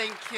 Thank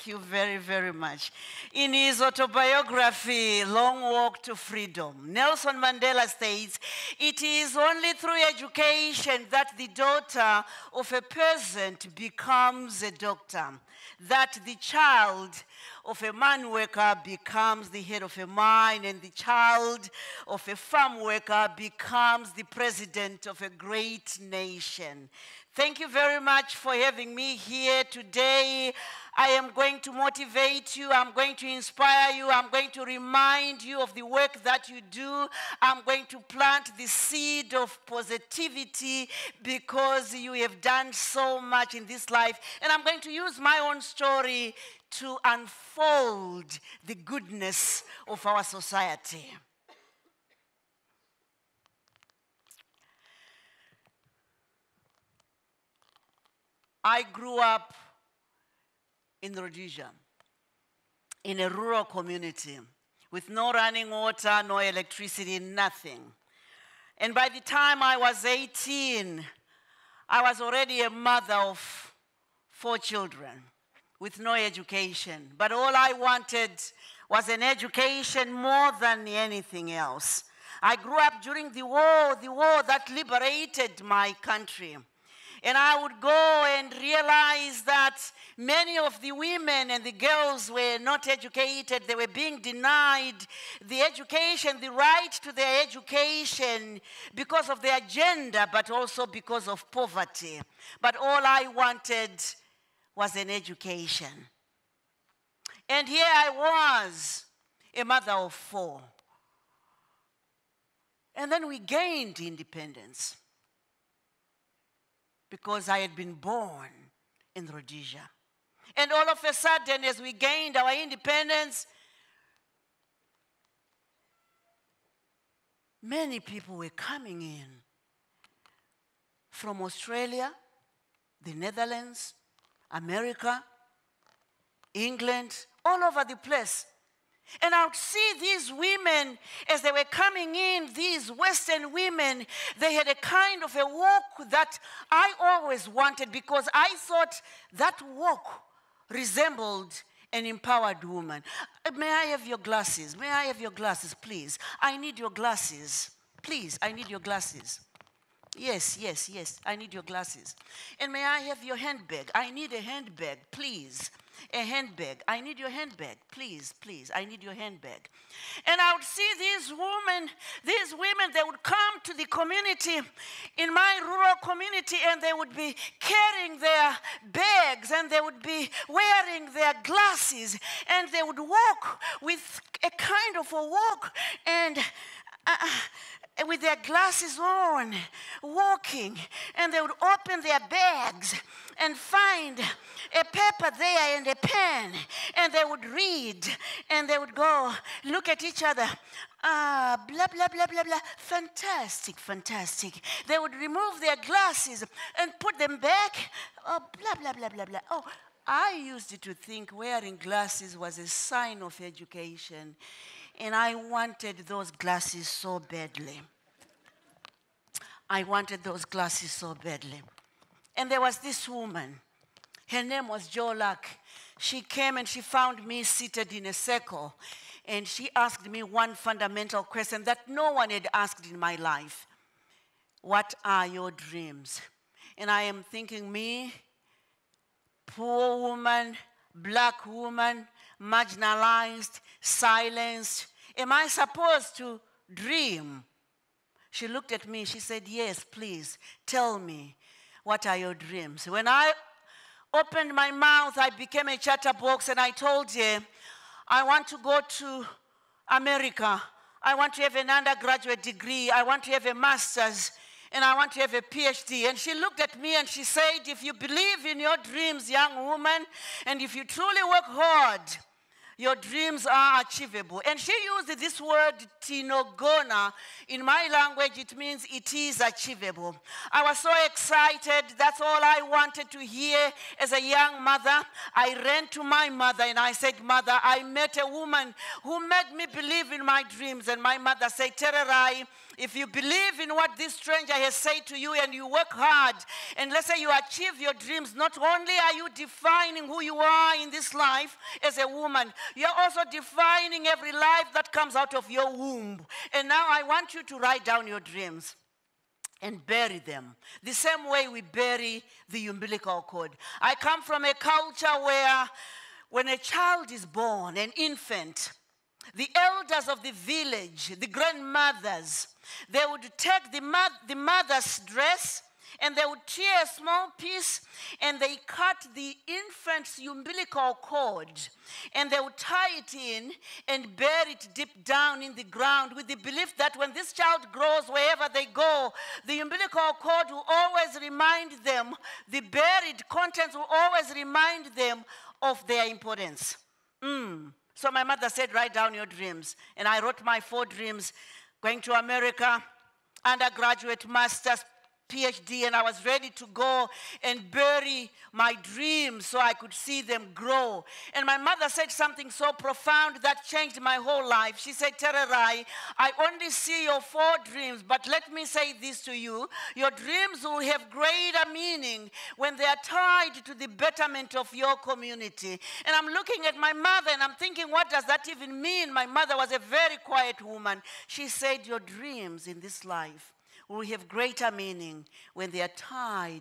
you very, very much. In his autobiography, Long Walk to Freedom, Nelson Mandela states, "It is only through education that the daughter of a peasant becomes a doctor, that the child of a mine worker becomes the head of a mine, and the child of a farm worker becomes the president of a great nation." Thank you very much for having me here today. I am going to motivate you. I'm going to inspire you. I'm going to remind you of the work that you do. I'm going to plant the seed of positivity because you have done so much in this life. And I'm going to use my own story to unfold the goodness of our society. I grew up in Rhodesia, in a rural community, with no running water, no electricity, nothing. And by the time I was 18, I was already a mother of 4 children with no education. But all I wanted was an education more than anything else. I grew up during the war that liberated my country. And I would go and realize that many of the women and the girls were not educated. They were being denied the education, the right to their education because of their gender, but also because of poverty. But all I wanted was an education. And here I was, a mother of 4. And then we gained independence, because I had been born in Rhodesia. And all of a sudden, as we gained our independence, many people were coming in from Australia, the Netherlands, America, England, all over the place. And I would see these women, as they were coming in, these Western women, they had a kind of a walk that I always wanted, because I thought that walk resembled an empowered woman. May I have your glasses? May I have your glasses, please? I need your glasses. Please, I need your glasses. Yes, I need your glasses. And may I have your handbag? I need a handbag, please. A handbag. I need your handbag. Please, I need your handbag. And I would see these women, they would come to the community, in my rural community, and they would be carrying their bags, and they would be wearing their glasses, and they would walk with a kind of a walk, and with their glasses on, walking, and they would open their bags and find a paper there and a pen, and they would read, and they would go look at each other. Blah, blah, blah, blah, blah. Fantastic. They would remove their glasses and put them back. Oh, blah, blah, blah, blah, blah. Oh, I used to think wearing glasses was a sign of education. And I wanted those glasses so badly. And there was this woman. Her name was Jo Luck. She came and she found me seated in a circle. And she asked me one fundamental question that no one had asked in my life. What are your dreams? And I am thinking, me, poor woman, black woman, marginalized, silenced. Am I supposed to dream? She looked at me, she said, yes, please, tell me, what are your dreams? When I opened my mouth, I became a chatterbox, and I told her, I want to go to America. I want to have an undergraduate degree. I want to have a master's, and I want to have a PhD. And she looked at me and she said, if you believe in your dreams, young woman, and if you truly work hard, Your dreams are achievable. And she used this word tinogona. In my language, it means it is achievable. I was so excited. That's all I wanted to hear as a young mother. I ran to my mother and I said, Mother, I met a woman who made me believe in my dreams. And my mother said, Tererai, if you believe in what this stranger has said to you and you work hard, and let's say you achieve your dreams, not only are you defining who you are in this life as a woman, you're also defining every life that comes out of your womb. And now I want you to write down your dreams and bury them the same way we bury the umbilical cord. I come from a culture where when a child is born, an infant, the elders of the village, the grandmothers, they would take the mother's dress and they would tear a small piece and they cut the infant's umbilical cord and they would tie it in and bury it deep down in the ground with the belief that when this child grows, wherever they go, the umbilical cord will always remind them, the buried contents will always remind them of their importance. So my mother said, write down your dreams. And I wrote my 4 dreams, going to America, undergraduate, master's, PhD, and I was ready to go and bury my dreams so I could see them grow. And my mother said something so profound that changed my whole life. She said, Tererai, I only see your 4 dreams, but let me say this to you. Your dreams will have greater meaning when they are tied to the betterment of your community. And I'm looking at my mother and I'm thinking, what does that even mean? My mother was a very quiet woman. She said, your dreams in this life will have greater meaning when they are tied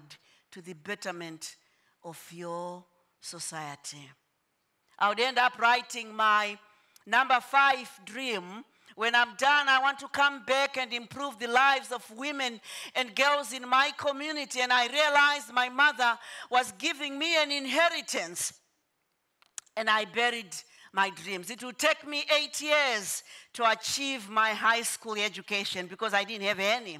to the betterment of your society. I would end up writing my number 5 dream. When I'm done, I want to come back and improve the lives of women and girls in my community. And I realized my mother was giving me an inheritance. And I buried my dreams. It would take me 8 years to achieve my high school education because I didn't have any.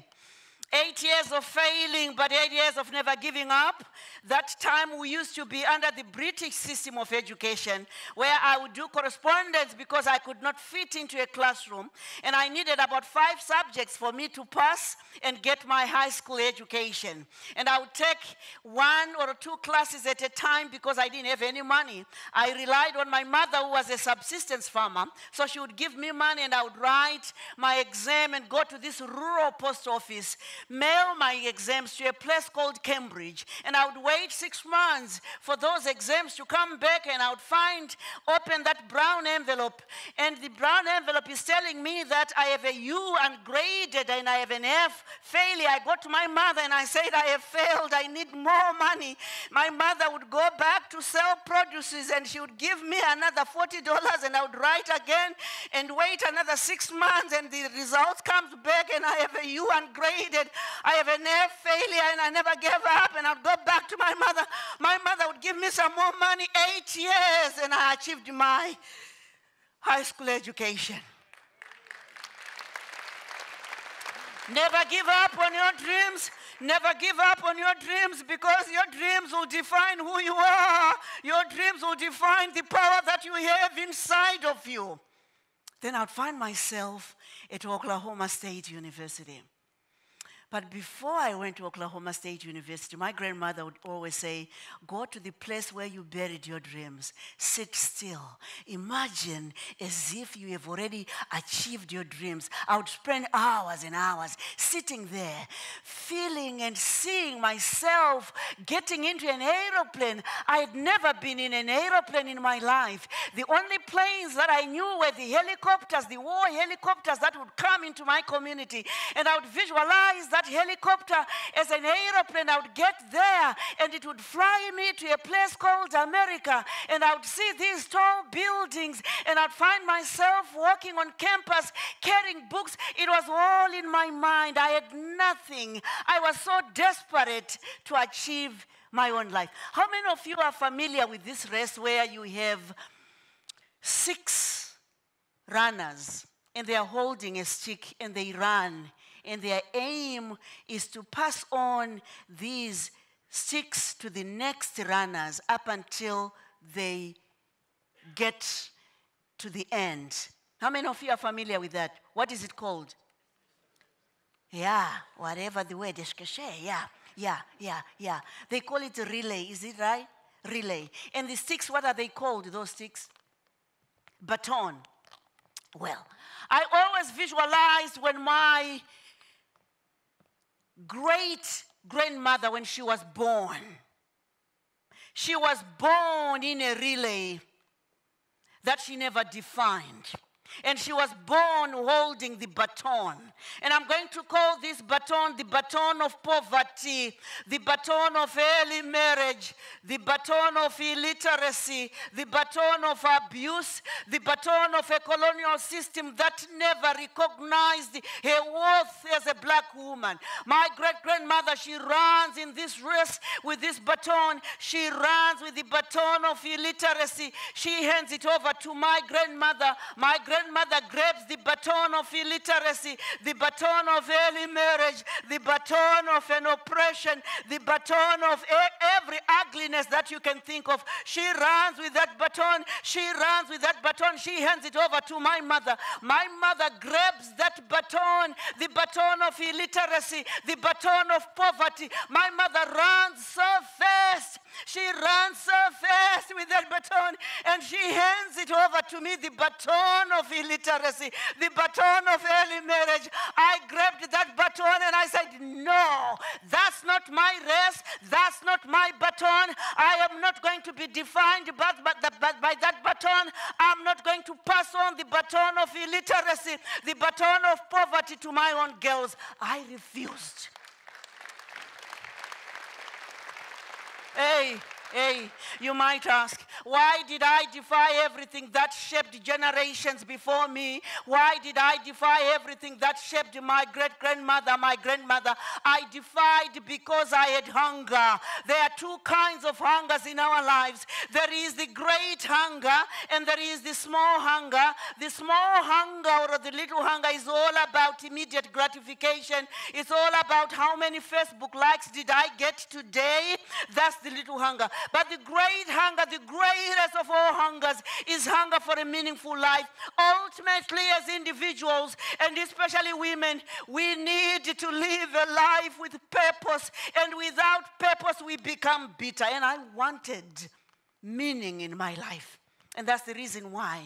8 years of failing, but 8 years of never giving up. That time we used to be under the British system of education where I would do correspondence because I could not fit into a classroom. And I needed about 5 subjects for me to pass and get my high school education. And I would take 1 or 2 classes at a time because I didn't have any money. I relied on my mother who was a subsistence farmer. So she would give me money and I would write my exam and go to this rural post office, mail my exams to a place called Cambridge, and I would wait 6 months for those exams to come back, and I would open that brown envelope, and the brown envelope is telling me that I have a U ungraded and I have an F failure. I go to my mother and I said, I have failed, I need more money. My mother would go back to sell produces and she would give me another $40 and I would write again and wait another 6 months, and the results comes back and I have a U ungraded. I have an F failure and I never gave up, and I'd go back to my mother. My mother would give me some more money. 8 years and I achieved my high school education. Never give up on your dreams. Never give up on your dreams, because your dreams will define who you are. Your dreams will define the power that you have inside of you. Then I'd find myself at Oklahoma State University. But before I went to Oklahoma State University, my grandmother would always say, go to the place where you buried your dreams. Sit still. Imagine as if you have already achieved your dreams. I would spend hours and hours sitting there, feeling and seeing myself getting into an aeroplane. I had never been in an aeroplane in my life. The only planes that I knew were the helicopters, the war helicopters that would come into my community. And I would visualize that helicopter as an aeroplane. I would get there and it would fly me to a place called America, and I would see these tall buildings, and I'd find myself walking on campus carrying books. It was all in my mind. I had nothing. I was so desperate to achieve my own life. How many of you are familiar with this race where you have 6 runners and they are holding a stick and they run, and their aim is to pass on these sticks to the next runners up until they get to the end. How many of you are familiar with that? What is it called? Yeah, whatever the word is. Yeah. They call it a relay, is it right? Relay. And the sticks, what are they called, those sticks? Baton. Well, I always visualized when my great-grandmother, when she was born in a relay that she never defined. And she was born holding the baton. And I'm going to call this baton the baton of poverty, the baton of early marriage, the baton of illiteracy, the baton of abuse, the baton of a colonial system that never recognized her worth as a black woman. My great-grandmother, she runs in this race with this baton. She runs with the baton of illiteracy. She hands it over to my grandmother. My grandmother grabs the baton of illiteracy, the baton of early marriage, the baton of an oppression, the baton of every ugliness that you can think of. She runs with that baton. She runs with that baton. She hands it over to my mother. My mother grabs that baton, the baton of illiteracy, the baton of poverty. My mother runs so fast. She runs so fast with that baton, and she hands it over to me, the baton of illiteracy, the baton of early marriage. I grabbed that baton and I said, no, that's not my race. That's not my baton. I am not going to be defined by that baton. I'm not going to pass on the baton of illiteracy, the baton of poverty to my own girls. I refused. Hey, you might ask, why did I defy everything that shaped generations before me? Why did I defy everything that shaped my great-grandmother, my grandmother? I defied because I had hunger. There are two kinds of hungers in our lives. There is the great hunger and there is the small hunger. The small hunger or the little hunger is all about immediate gratification. It's all about how many Facebook likes did I get today. That's the little hunger. But the great hunger, the greatest of all hungers, is hunger for a meaningful life. Ultimately, as individuals, and especially women, we need to live a life with purpose. And without purpose, we become bitter. And I wanted meaning in my life. And that's the reason why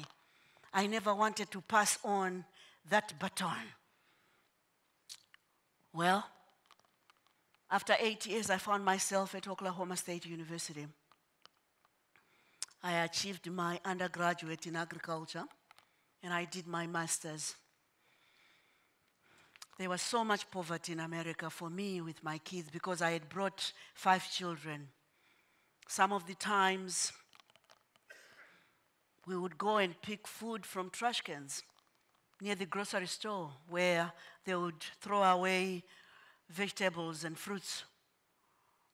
I never wanted to pass on that baton. Well, after 8 years, I found myself at Oklahoma State University. I achieved my undergraduate in agriculture, and I did my master's. There was so much poverty in America for me with my kids because I had brought 5 children. Some of the times, we would go and pick food from trash cans near the grocery store where they would throw away vegetables and fruits.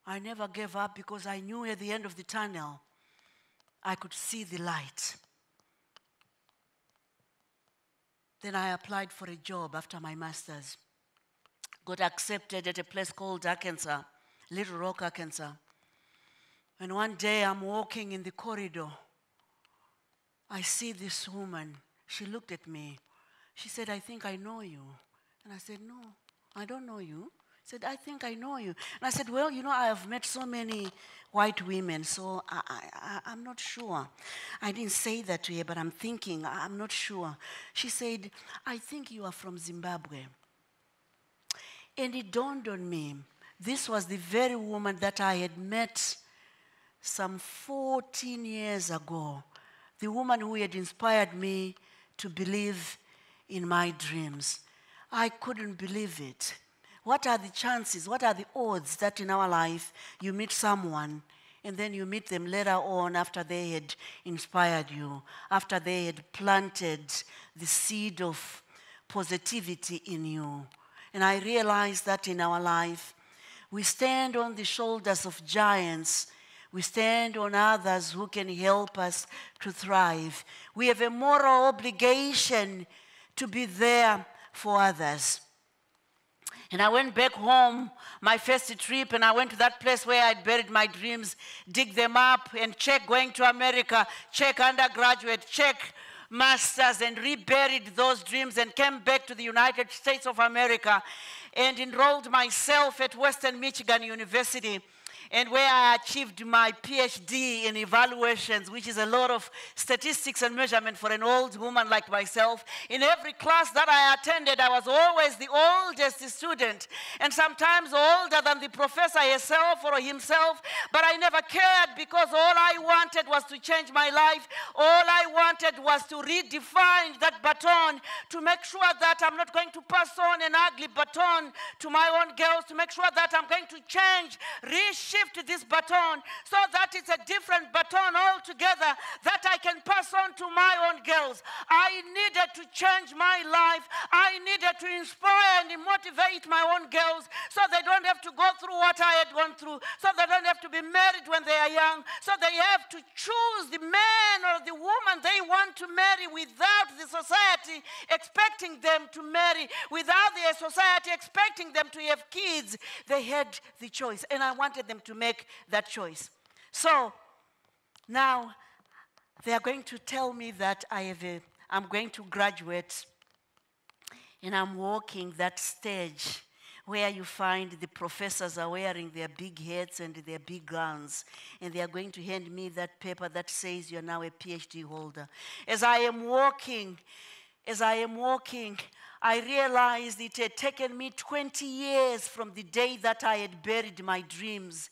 I never gave up because I knew at the end of the tunnel, I could see the light. Then I applied for a job after my master's. Got accepted at a place called Arkansas, Little Rock, Arkansas. And one day I'm walking in the corridor. I see this woman. She looked at me. She said, I think I know you. And I said, no, I don't know you. She said, I think I know you. And I said, well, you know, I have met so many white women, so I'm not sure. I didn't say that to her, but I'm thinking, I'm not sure. She said, I think you are from Zimbabwe. And it dawned on me, this was the very woman that I had met some 14 years ago, the woman who had inspired me to believe in my dreams. I couldn't believe it. What are the chances, what are the odds that in our life you meet someone and then you meet them later on after they had inspired you, after they had planted the seed of positivity in you? And I realized that in our life, we stand on the shoulders of giants. We stand on others who can help us to thrive. We have a moral obligation to be there for others. And I went back home, my first trip, and I went to that place where I'd buried my dreams, dig them up, and check going to America, check undergraduate, check masters and reburied those dreams and came back to the United States of America and enrolled myself at Western Michigan University, and where I achieved my PhD in evaluations, which is a lot of statistics and measurement for an old woman like myself. In every class that I attended, I was always the oldest student, and sometimes older than the professor herself or himself, but I never cared because all I wanted was to change my life. All I wanted was to redefine that baton, to make sure that I'm not going to pass on an ugly baton to my own girls, to make sure that I'm going to change, reshift this baton so that it's a different baton altogether that I can pass on to my own girls. I needed to change my life. I needed to inspire and motivate my own girls so they don't have to go through what I had gone through, so they don't have to be married when they are young, so they have to choose the man or the woman they want to marry without the society expecting them to marry, without the society expecting them to have kids. They had the choice, and I wanted them to make that choice. So now they are going to tell me that I'm going to graduate, and I'm walking that stage where you find the professors are wearing their big hats and their big gowns, and they are going to hand me that paper that says you're now a PhD holder. As I am walking, I realized it had taken me 20 years from the day that I had buried my dreams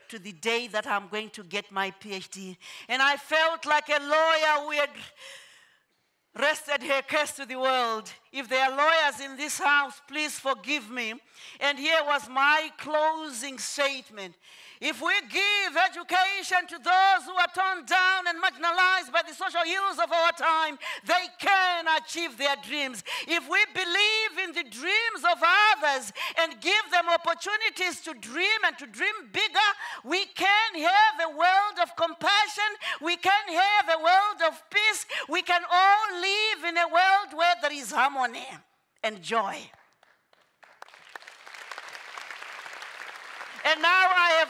to the day that I'm going to get my PhD. And I felt like a lawyer who had rested her case to the world. If there are lawyers in this house, please forgive me. And here was my closing statement. If we give education to those who are torn down and marginalized by the social ills of our time, they can achieve their dreams. If we believe in the dreams of others and give them opportunities to dream and to dream bigger, we can have a world of compassion. We can have a world of peace. We can all live in a world where there is harmony and joy. And now I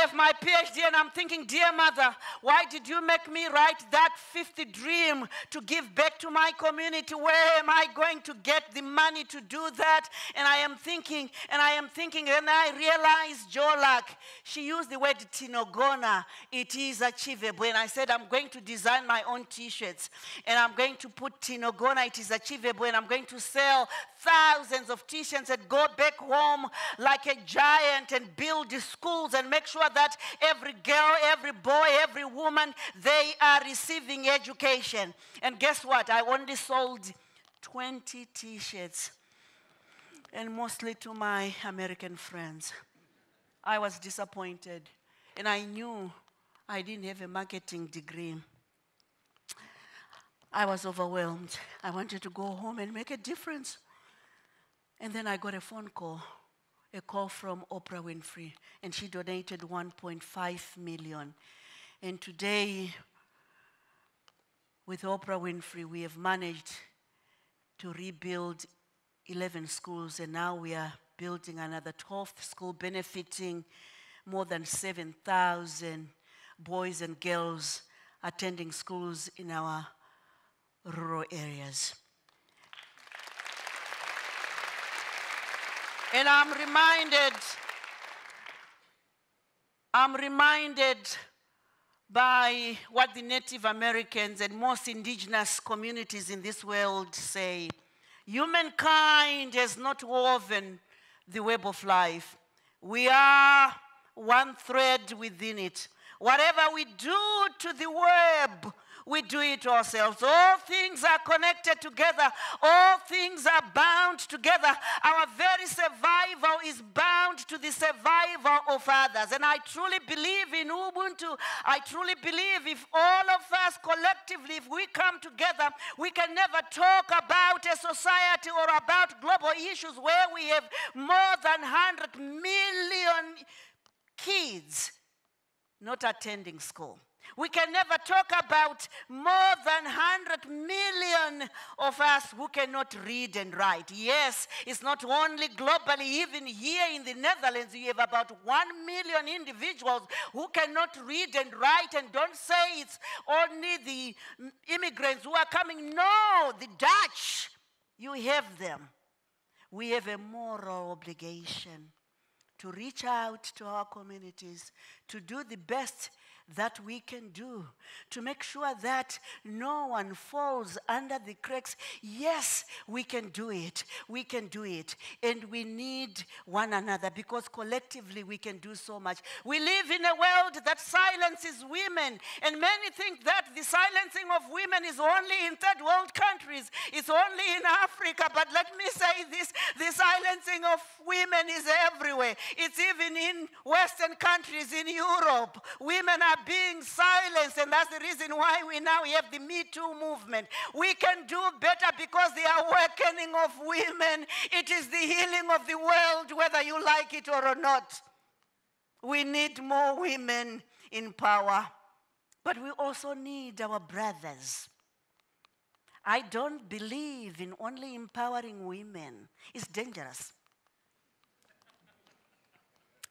have my PhD, and I'm thinking, dear mother, why did you make me write that 50th dream to give back to my community? Where am I going to get the money to do that? And I am thinking, and I realized Jolak, she used the word tinogona, it is achievable. And I said, I'm going to design my own t-shirts, and I'm going to put tinogona, it is achievable, and I'm going to sell thousands of t-shirts and go back home like a giant and build the schools and make sure that every girl, every boy, every woman, they are receiving education. And guess what? I only sold 20 t-shirts, and mostly to my American friends. I was disappointed, and I knew I didn't have a marketing degree. I was overwhelmed. I wanted to go home and make a difference. And then I got a phone call, a call from Oprah Winfrey, and she donated $1.5 million. And today, with Oprah Winfrey, we have managed to rebuild 11 schools, and now we are building another 12th school, benefiting more than 7,000 boys and girls attending schools in our rural areas. And I'm reminded by what the Native Americans and most indigenous communities in this world say. Humankind has not woven the web of life. We are one thread within it. Whatever we do to the web, we do it ourselves. All things are connected together. All things are bound together. Our very survival is bound to the survival of others. And I truly believe in Ubuntu. I truly believe if all of us collectively, if we come together, we can never talk about a society or about global issues where we have more than 100 million kids not attending school. We can never talk about more than 100 million of us who cannot read and write. Yes, it's not only globally, even here in the Netherlands, you have about 1 million individuals who cannot read and write. And don't say it's only the immigrants who are coming. No, the Dutch, you have them. We have a moral obligation to reach out to our communities, to do the best that we can do, to make sure that no one falls under the cracks. Yes, we can do it. We can do it. And we need one another, because collectively we can do so much. We live in a world that silences women, and many think that the silencing of women is only in third world countries. It's only in Africa. But let me say this, the silencing of women is everywhere. It's even in Western countries, in Europe. Women are being silenced, and that's the reason why we now have the Me Too movement. We can do better because the awakening of women, it is the healing of the world, whether you like it or not. We need more women in power, but we also need our brothers. I don't believe in only empowering women. It's dangerous.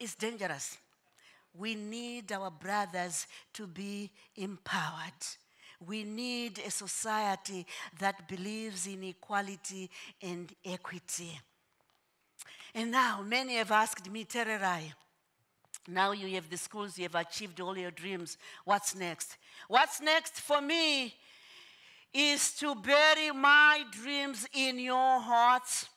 It's dangerous. We need our brothers to be empowered. We need a society that believes in equality and equity. And now, many have asked me, Tererai, now you have the schools, you have achieved all your dreams. What's next? What's next for me is to bury my dreams in your hearts.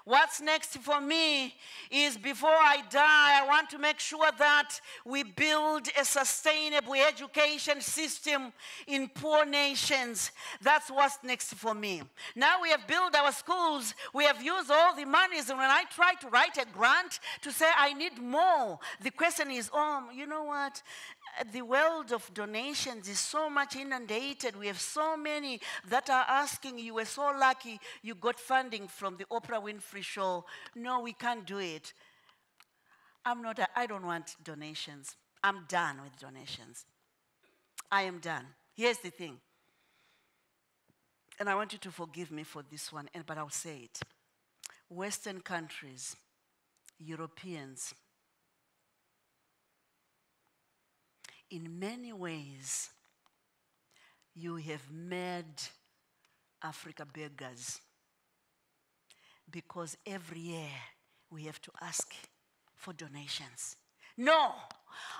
What's next for me is, before I die, I want to make sure that we build a sustainable education system in poor nations. That's what's next for me. Now we have built our schools. We have used all the monies. And when I try to write a grant to say I need more, the question is, oh, you know what? The world of donations is so much inundated. We have so many that are asking, you were so lucky you got funding from the Oprah Winfrey Show. No, we can't do it. I don't want donations. I'm done with donations. I am done. Here's the thing. And I want you to forgive me for this one, but I'll say it. Western countries, Europeans, in many ways, you have made Africa beggars, because every year we have to ask for donations. No,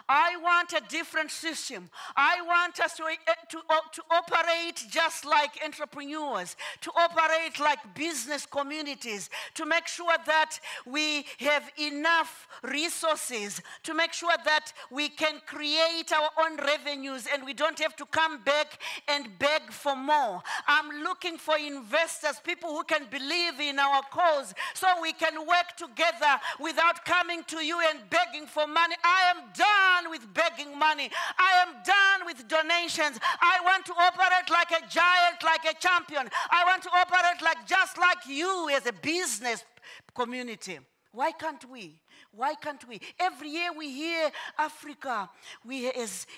I want a different system. I want us to operate just like entrepreneurs, to operate like business communities, to make sure that we have enough resources, to make sure that we can create our own revenues and we don't have to come back and beg for more. I'm looking for investors, people who can believe in our cause, so we can work together without coming to you and begging for money. I am done with begging money. I am done with donations. I want to operate like a giant, like a champion. I want to operate just like you as a business community. Why can't we? Why can't we? Every year we hear Africa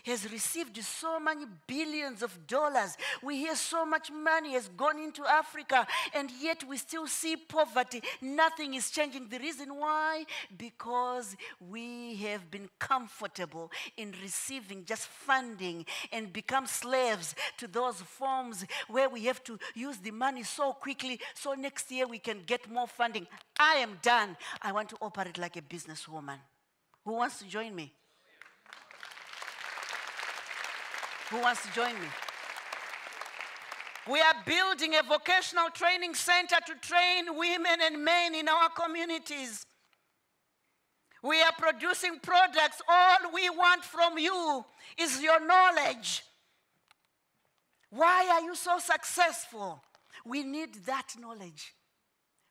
has received so many billions of dollars. We hear so much money has gone into Africa, and yet we still see poverty. Nothing is changing. The reason why? Because we have been comfortable in receiving just funding and become slaves to those forms where we have to use the money so quickly so next year we can get more funding. I am done. I want to operate like a businesswoman. Who wants to join me? Who wants to join me? We are building a vocational training center to train women and men in our communities. We are producing products. All we want from you is your knowledge. Why are you so successful? We need that knowledge.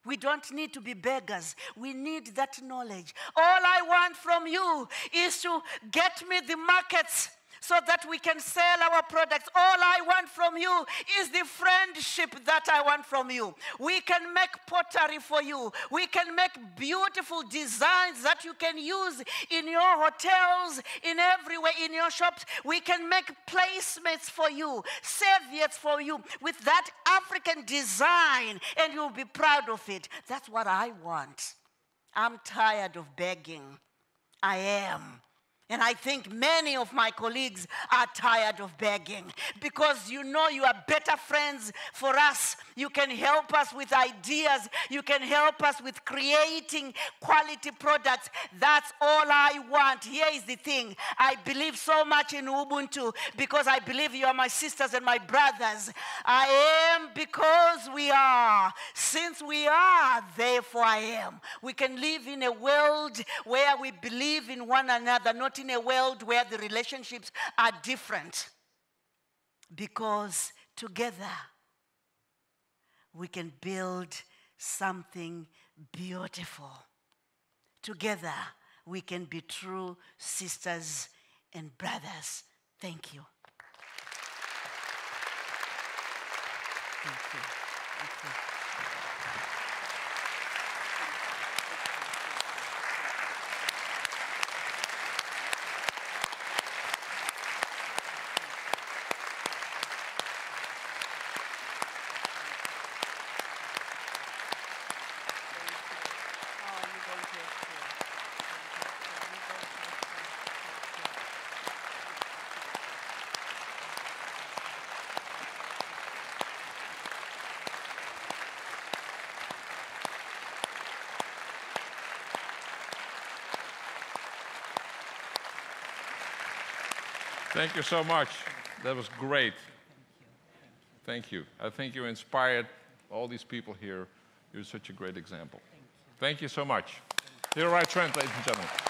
We don't need to be beggars. We need that knowledge. All I want from you is to get me the markets so that we can sell our products. All I want from you is the friendship that I want from you. We can make pottery for you. We can make beautiful designs that you can use in your hotels, in everywhere, in your shops. We can make placements for you, serviettes for you with that African design, and you'll be proud of it. That's what I want. I'm tired of begging. I am. And I think many of my colleagues are tired of begging, because you know you are better friends for us. You can help us with ideas. You can help us with creating quality products. That's all I want. Here is the thing. I believe so much in Ubuntu because I believe you are my sisters and my brothers. I am because we are. Since we are, therefore I am. We can live in a world where we believe in one another, not in a world where the relationships are different. Because together we can build something beautiful. Together we can be true sisters and brothers. Thank you. Thank you. Thank you. Thank you so much. That was great. Thank you. I think you inspired all these people here. You're such a great example. Thank you so much. Tererai Trent, ladies and gentlemen.